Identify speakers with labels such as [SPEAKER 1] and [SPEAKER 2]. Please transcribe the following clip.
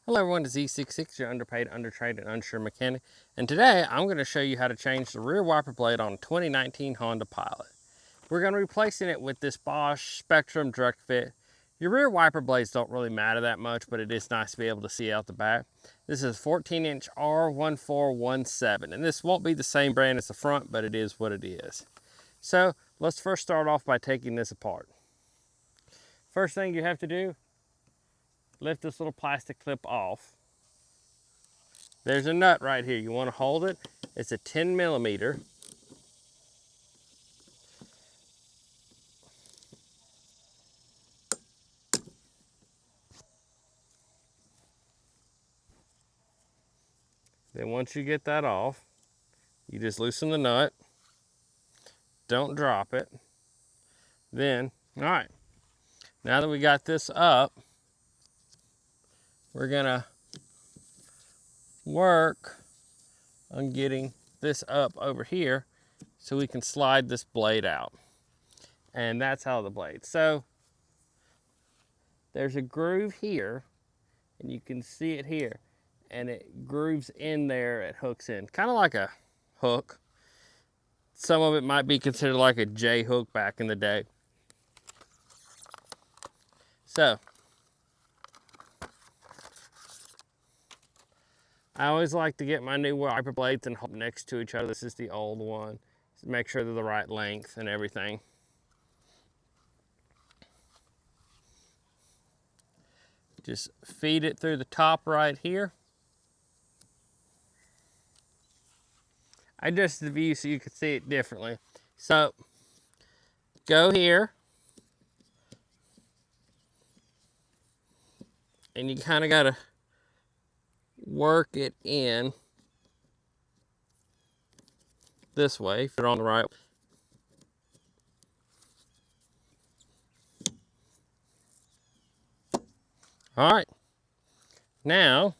[SPEAKER 1] Hello everyone, it's Z66, your underpaid, undertrained, and unsure mechanic. And today I'm going to show you how to change the rear wiper blade on a 2019 Honda Pilot. We're going to be replacing it with this Bosch Spectrum Direct Fit. Your rear wiper blades don't really matter that much, but it is nice to be able to see out the back. This is 14-inch R1417, and this won't be the same brand as the front, but it is what it is. So let's first start off by taking this apart. First thing you have to do, lift this little plastic clip off. There's a nut right here. You want to hold it. It's a 10 millimeter. Then once you get that off, you just loosen the nut. Don't drop it. Then, all right, now that we got this up, we're gonna work on getting this up over here so we can slide this blade out. And that's how the blade. So there's a groove here, and you can see it here, and it grooves in there, it hooks in, kind of like a hook. Some of it might be considered like a J hook back in the day. So I always like to get my new wiper blades and hold them next to each other. This is the old one. Make sure they're the right length and everything. Just feed it through the top right here. I adjusted the view so you can see it differently. So go here, and you kind of got to work it in this way if you're on the right. All right, now